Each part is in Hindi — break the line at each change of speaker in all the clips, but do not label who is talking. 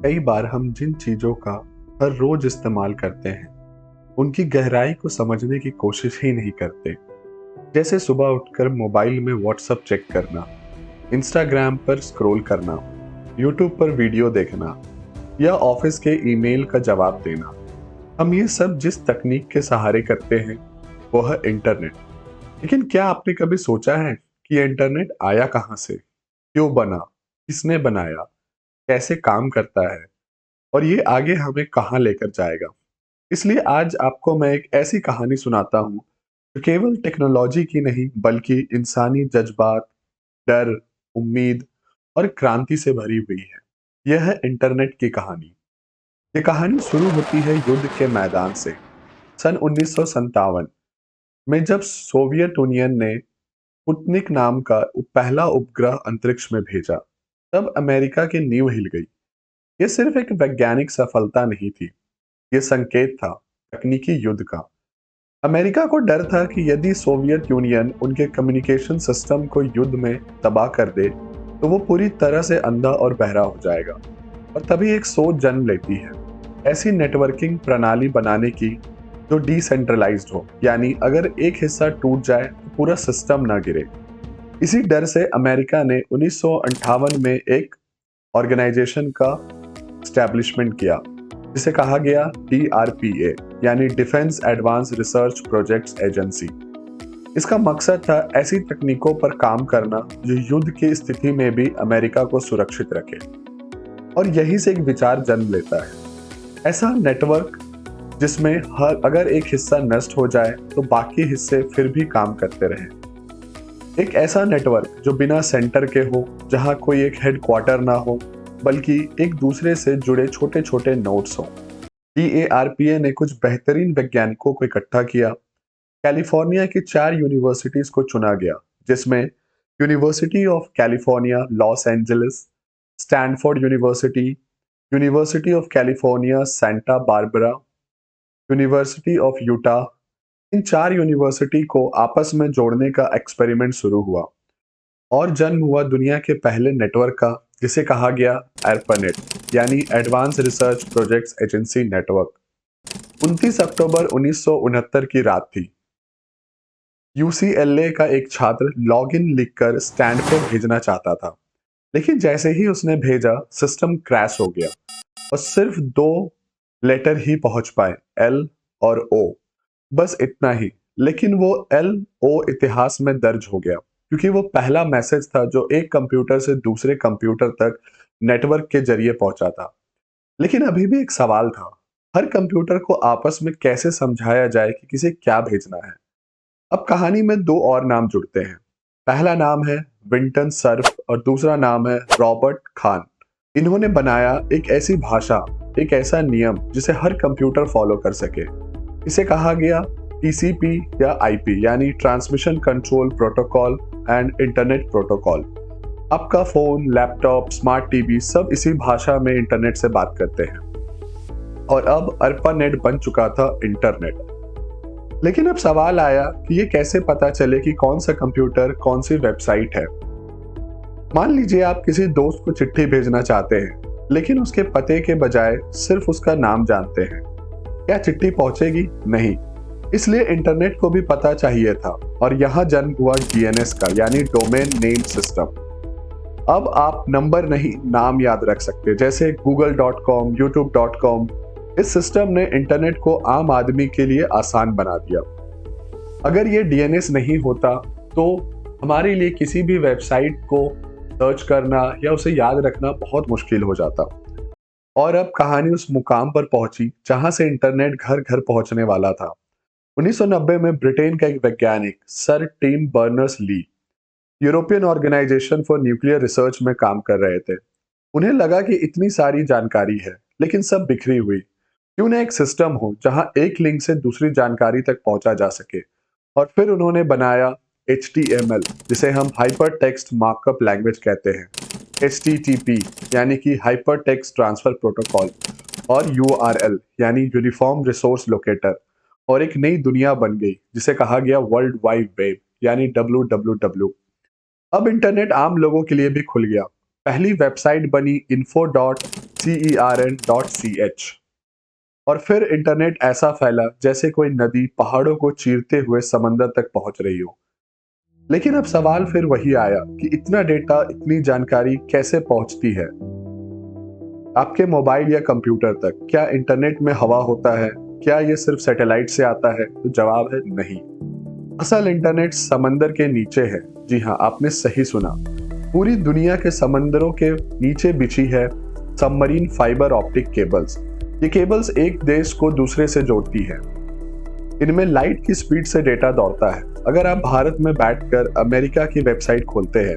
कई बार हम जिन चीज़ों का हर रोज इस्तेमाल करते हैं उनकी गहराई को समझने की कोशिश ही नहीं करते। जैसे सुबह उठकर मोबाइल में व्हाट्सएप चेक करना, इंस्टाग्राम पर स्क्रॉल करना, यूट्यूब पर वीडियो देखना या ऑफिस के ईमेल का जवाब देना। हम ये सब जिस तकनीक के सहारे करते हैं वो है इंटरनेट। लेकिन क्या आपने कभी सोचा है कि ये इंटरनेट आया कहाँ से, क्यों बना, किसने बनाया, कैसे काम करता है और ये आगे हमें कहाँ लेकर जाएगा? इसलिए आज आपको मैं एक ऐसी कहानी सुनाता हूँ जो केवल टेक्नोलॉजी की नहीं बल्कि इंसानी जज्बात, डर, उम्मीद और क्रांति से भरी हुई है। यह है इंटरनेट की कहानी। ये कहानी शुरू होती है युद्ध के मैदान से। सन 1957 में जब सोवियत यूनियन ने स्पुतनिक नाम का पहला उपग्रह अंतरिक्ष में भेजा, तब अमेरिका की नींव हिल गई। यह सिर्फ एक वैज्ञानिक सफलता नहीं थी, ये संकेत था तकनीकी युद्ध का। अमेरिका को डर था कि यदि सोवियत यूनियन उनके कम्युनिकेशन सिस्टम को युद्ध में तबाह कर दे तो वो पूरी तरह से अंधा और बहरा हो जाएगा। और तभी एक सोच जन्म लेती है, ऐसी नेटवर्किंग प्रणाली बनाने की जो डिसेंट्रलाइज्ड हो, यानी अगर एक हिस्सा टूट जाए तो पूरा सिस्टम ना गिरे। इसी डर से अमेरिका ने 1958 में एक ऑर्गेनाइजेशन का स्टैब्लिशमेंट किया जिसे कहा गया DRPA, यानी defence advance research projects agency. इसका मकसद था ऐसी तकनीकों पर काम करना जो युद्ध की स्थिति में भी अमेरिका को सुरक्षित रखे। और यही से एक विचार जन्म लेता है, ऐसा नेटवर्क जिसमें हर अगर एक हिस्सा नष्ट हो जाए तो बाकी हिस्से फिर भी काम करते रहें। एक ऐसा नेटवर्क जो बिना सेंटर के हो, जहां कोई एक हेडक्वार्टर ना हो बल्कि एक दूसरे से जुड़े छोटे छोटे नोड्स हों। DARPA ने कुछ बेहतरीन वैज्ञानिकों को इकट्ठा किया। कैलिफोर्निया की 4 यूनिवर्सिटीज को चुना गया, जिसमें university of California Los Angeles, Stanford university, university of California Santa Barbara, university of Utah. In 4 university को आपस में जोड़ने का एक्सपेरिमेंट शुरू हुआ और जन्म हुआ दुनिया के पहले नेटवर्क का, जिसे कहा गया ARPANET, यानी advance research projects agency network. 29 अक्टूबर 1969 की रात थी। UCLA का एक छात्र लॉगिन लिखकर स्टैनफोर्ड भेजना चाहता था, लेकिन जैसे ही उसने भेजा सिस्टम क्रैश हो गया और सिर्फ 2 लेटर ही पहुंच पाए, L और O। बस इतना ही, लेकिन वो LO इतिहास में दर्ज हो गया क्योंकि वो पहला मैसेज था जो एक कंप्यूटर से दूसरे कंप्यूटर तक नेटवर्क के जरिए पहुंचा था। लेकिन अभी भी एक सवाल था, हर कंप्यूटर को आपस में कैसे समझाया जाए कि किसे क्या भेजना है। अब कहानी में 2 और नाम जुड़ते हैं। पहला नाम है विंटन सर्फ और दूसरा नाम है रॉबर्ट खान। इन्होंने बनाया एक ऐसी भाषा, एक ऐसा नियम जिसे हर कंप्यूटर फॉलो कर सके। इसे कहा गया TCP या IP, यानी transmission control protocol and internet protocol. आपका फोन, लैपटॉप, स्मार्ट टीवी सब इसी भाषा में इंटरनेट से बात करते हैं। और अब ARPANET बन चुका था इंटरनेट। लेकिन अब सवाल आया कि ये कैसे पता चले कि कौन सा कंप्यूटर कौन सी वेबसाइट है। मान लीजिए आप किसी दोस्त को चिट्ठी भेजना चाहते हैं, लेकिन उसके पते के बजाय सिर्फ उसका नाम जानते हैं। क्या चिट्ठी पहुंचेगी? नहीं। इसलिए इंटरनेट को भी पता चाहिए था और यहाँ जन्म हुआ DNS का, यानी डोमेन नेम सिस्टम। अब आप नंबर नहीं, नाम याद रख सकते, जैसे google.com, youtube.com। इस सिस्टम ने इंटरनेट को आम आदमी के लिए आसान बना दिया। अगर ये DNS नहीं होता तो हमारे लिए किसी भी वेबसाइट को सर्च करना या उसे याद रखना बहुत मुश्किल हो जाता। और अब कहानी उस मुकाम पर पहुंची जहां से इंटरनेट घर घर पहुंचने वाला था। 1990 में ब्रिटेन का एक वैज्ञानिक sir Tim Berners Lee European organisation for nuclear research में काम कर रहे थे। उन्हें लगा कि इतनी सारी जानकारी है लेकिन सब बिखरी हुई, क्यों ना एक सिस्टम हो जहां एक लिंक से दूसरी जानकारी तक पहुंचा जा सके। और फिर उन्होंने बनाया HTML, जिसे हम हाइपर टेक्स्ट मार्कअप लैंग्वेज कहते हैं, HTTP यानी कि हाइपर टेक्स्ट ट्रांसफर प्रोटोकॉल, और URL यानी यूनिफॉर्म रिसोर्स लोकेटर। और एक नई दुनिया बन गई जिसे कहा गया वर्ल्ड वाइड वेब, यानी WWW। अब इंटरनेट आम लोगों के लिए भी खुल गया। पहली वेबसाइट बनी info.ckc CERN.ch। और फिर इंटरनेट ऐसा फैला जैसे कोई नदी पहाड़ों को चीरते हुए समंदर तक पहुंच रही हो। लेकिन अब सवाल फिर वही आया कि इतना डेटा, इतनी जानकारी कैसे पहुंचती है आपके मोबाइल या कंप्यूटर तक? क्या इंटरनेट में हवा होता है? क्या ये सिर्फ सैटेलाइट से आता है? तो जवाब है नहीं। असल इंटरनेट समंदर के नीचे है। जी हाँ, आपने सही सुना। पूरी दुनिया के समंदरों के नीचे बिछी है सबमरीन फाइबर ऑप्टिक केबल्स। ये केबल्स एक देश को दूसरे से जोड़ती है। इनमें लाइट की स्पीड से डेटा दौड़ता है। अगर आप भारत में बैठकर अमेरिका की वेबसाइट खोलते हैं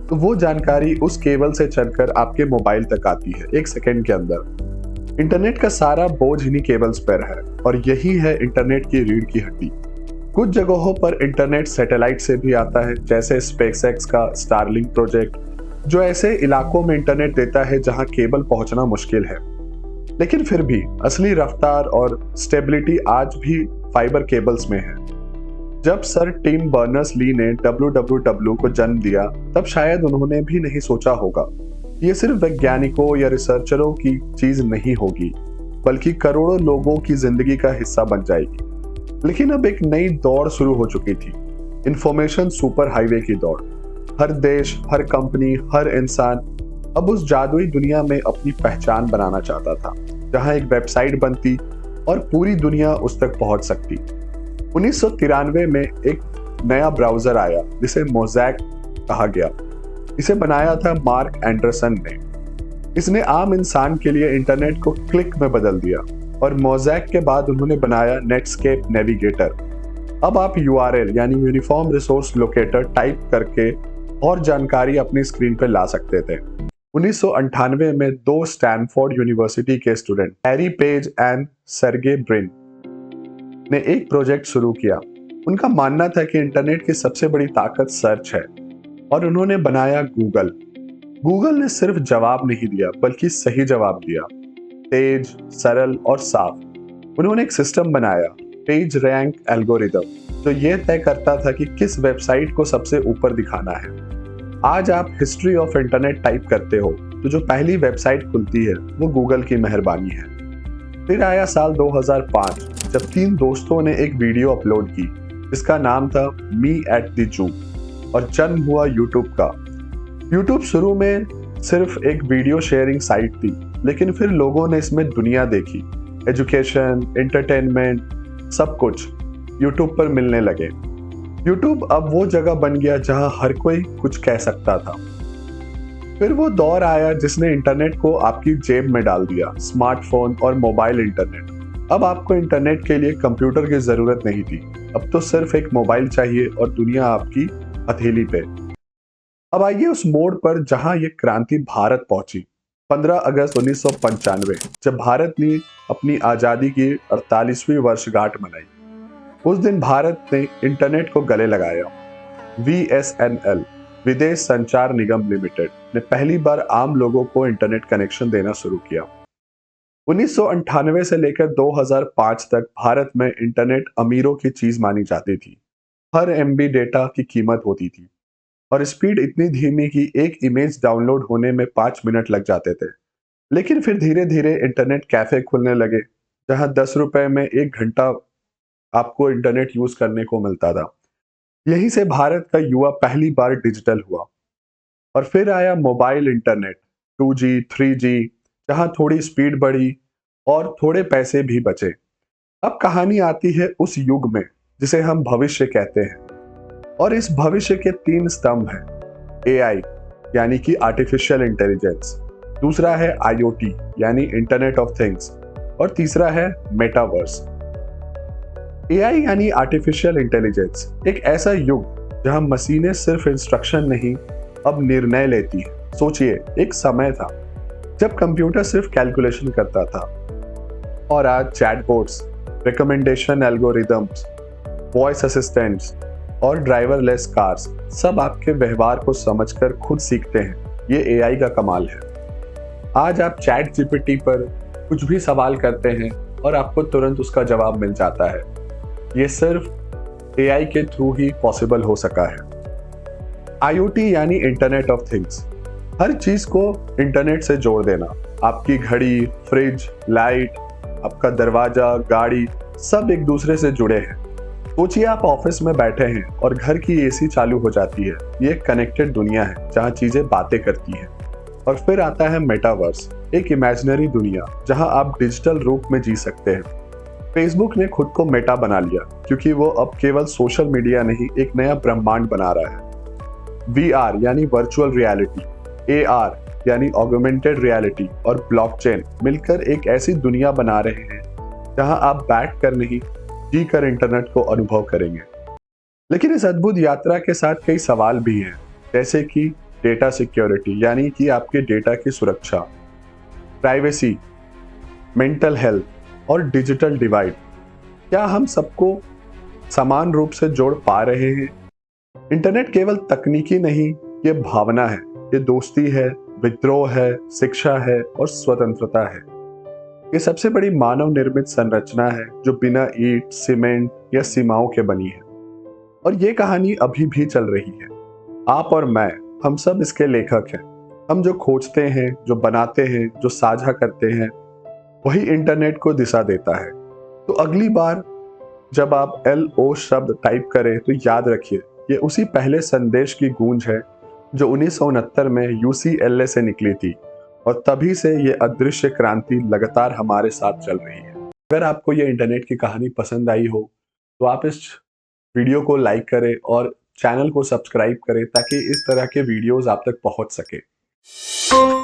तो वो जानकारी उस केबल से चलकर आपके मोबाइल तक आती है 1 सेकंड के अंदर। इंटरनेट का सारा बोझ इन्हीं केबल्स पर है और यही है इंटरनेट की रीढ़ की हड्डी। कुछ जगहों पर इंटरनेट सैटेलाइट से भी आता है, जैसे स्पेसएक्स का स्टारलिंक प्रोजेक्ट, जो ऐसे इलाकों में इंटरनेट देता है जहां केबल पहुंचना मुश्किल है। लेकिन फिर भी असली रफ्तार और स्टेबिलिटी आज भी फाइबर केबल्स में है। जब सर टिम बर्नर्स-ली ने WWW को जन्म दिया, तब शायद उन्होंने भी नहीं सोचा होगा ये सिर्फ वैज्ञानिकों या रिसर्चरों की चीज नहीं होगी, बल्कि करोड़ों लोगों की जिंदगी का हिस्सा बन जाएगी। लेकिन अब एक नई दौड़ शुरू हो चुकी थी, इंफॉर्मेशन सुपर हाईवे की दौड़। हर देश, हर कंपनी, हर इंसान अब उस जादुई दुनिया में अपनी पहचान बनाना चाहता था, जहां एक वेबसाइट बनती और पूरी दुनिया उस तक पहुंच सकती। 1993 में एक नया ब्राउजर आया जिसे मोज़ैक कहा गया। इसे बनाया था मार्क एंडरसन ने। इसने आम इंसान के लिए इंटरनेट को क्लिक में बदल दिया और मोज़ैक के बाद उन्होंने बनाया नेटस्केप नेविगेटर। अब आप URL यानी यूनिफॉर्म रिसोर्स लोकेटर टाइप करके और जानकारी अपनी स्क्रीन पर ला सकते थे। 1998 में 2 स्टैनफोर्ड यूनिवर्सिटी के student Harry page and Sergey Brin ने एक प्रोजेक्ट शुरू किया। उनका मानना था कि इंटरनेट की सबसे बड़ी ताकत सर्च है और उन्होंने बनाया गूगल। गूगल ने सिर्फ जवाब नहीं दिया, बल्कि सही जवाब दिया, तेज, सरल और साफ। उन्होंने एक सिस्टम बनाया, पेज रैंक एल्गोरिदम, जो यह तय करता था कि किस वेबसाइट को सबसे ऊपर दिखाना है। आज आप हिस्ट्री ऑफ इंटरनेट टाइप करते हो तो जो पहली वेबसाइट खुलती है वो गूगल की मेहरबानी है। फिर आया साल 2005, जब 3 दोस्तों ने एक वीडियो अपलोड की जिसका नाम था मी एट द जू, और जन्म हुआ यूट्यूब का। यूट्यूब शुरू में सिर्फ एक वीडियो शेयरिंग साइट थी, लेकिन फिर लोगों ने इसमें दुनिया देखी। एजुकेशन, एंटरटेनमेंट, सब कुछ यूट्यूब पर मिलने लगे। यूट्यूब अब वो जगह बन गया जहां हर कोई कुछ कह सकता था। फिर वो दौर आया जिसने इंटरनेट को आपकी जेब में डाल दिया, स्मार्टफोन और मोबाइल इंटरनेट। अब आपको इंटरनेट के लिए कंप्यूटर की जरूरत नहीं थी, अब तो सिर्फ एक मोबाइल चाहिए और दुनिया आपकी हथेली पे। अब आइए उस मोड़ पर जहां ये क्रांति भारत पहुंची। 15 अगस्त 1995, जब भारत ने अपनी आजादी की 48वीं वर्षगांठ मनाई। उस दिन भारत ने इंटरनेट को गले लगाया। VSNL, विदेश संचार निगम लिमिटेड, ने पहली बार आम लोगों को इंटरनेट कनेक्शन देना शुरू किया। 1998 से लेकर 2005 तक भारत में इंटरनेट अमीरों की चीज मानी जाती थी। हर MB डेटा की कीमत होती थी और स्पीड इतनी धीमी कि एक इमेज डाउनलोड होने में 5 मिनट लग जाते थे। लेकिन फिर धीरे धीरे इंटरनेट कैफे खुलने लगे, जहां 10 रुपए में 1 घंटा आपको इंटरनेट यूज करने को मिलता था। यहीं से भारत का युवा पहली बार डिजिटल हुआ। और फिर आया मोबाइल इंटरनेट, 2G, 3G, जहां थोड़ी स्पीड बढ़ी और थोड़े पैसे भी बचे। अब कहानी आती है उस युग में जिसे हम भविष्य कहते हैं, और इस भविष्य के 3 स्तंभ हैं। AI यानी कि आर्टिफिशियल इंटेलिजेंस, दूसरा है IoT यानी इंटरनेट ऑफ थिंग्स, और तीसरा है मेटावर्स। AI यानी आर्टिफिशियल इंटेलिजेंस एक ऐसा युग जहां मशीनें सिर्फ इंस्ट्रक्शन नहीं, अब निर्णय लेती हैं। सोचिए, एक समय था जब कंप्यूटर सिर्फ कैलकुलेशन करता था, और आज chatbots, recommendation algorithms, voice assistants और ड्राइवरलेस कार्स सब आपके व्यवहार को समझकर खुद सीखते हैं। ये AI का कमाल है। आज आप ChatGPT पर कुछ भी सवाल करते हैं और आपको तुरंत उसका जवाब मिल जाता है। ये सिर्फ AI के थ्रू ही पॉसिबल हो सका है। IoT यानी इंटरनेट ऑफ थिंग्स, हर चीज को इंटरनेट से जोड़ देना। आपकी घड़ी, फ्रिज, लाइट, आपका दरवाजा, गाड़ी सब एक दूसरे से जुड़े हैं। सोचिए आप ऑफिस में बैठे हैं और घर की एसी चालू हो जाती है। ये एक कनेक्टेड दुनिया है जहाँ चीजें बातें करती हैं। और फिर आता है मेटावर्स, एक इमेजिनरी दुनिया जहाँ आप डिजिटल रूप में जी सकते हैं। फेसबुक ने खुद को मेटा बना लिया क्योंकि वो अब केवल सोशल मीडिया नहीं, एक नया ब्रह्मांड बना रहा है। VR यानी वर्चुअल रियलिटी, AR यानी ऑगमेंटेड रियलिटी और ब्लॉकचेन मिलकर एक ऐसी दुनिया बना रहे हैं जहां आप बैठ कर नहीं, जी कर इंटरनेट को अनुभव करेंगे। लेकिन इस अद्भुत यात्रा के साथ कई सवाल भी हैं, जैसे कि डेटा सिक्योरिटी यानी कि आपके डेटा की सुरक्षा, प्राइवेसी, मेंटल हेल्थ और डिजिटल डिवाइड। क्या हम सबको समान रूप से जोड़ पा रहे हैं? इंटरनेट केवल तकनीकी नहीं, ये भावना है, ये दोस्ती है, विद्रोह है, शिक्षा है और स्वतंत्रता है। ये सबसे बड़ी मानव निर्मित संरचना है जो बिना ईंट, सीमेंट या सीमाओं के बनी है। और ये कहानी अभी भी चल रही है। आप और मैं, हम सब इसके लेखक हैं। हम जो खोजते हैं, जो बनाते हैं, जो साझा करते हैं, वही इंटरनेट को दिशा देता है। तो अगली बार जब आप LO शब्द टाइप करें तो याद रखिए, ये उसी पहले संदेश की गूंज है जो 1969 में UCLA से निकली थी। और तभी से ये अदृश्य क्रांति लगातार हमारे साथ चल रही है। अगर आपको ये इंटरनेट की कहानी पसंद आई हो तो आप इस वीडियो को लाइक करें और चैनल को सब्सक्राइब करें ताकि इस तरह के वीडियोस आप तक पहुंच सके।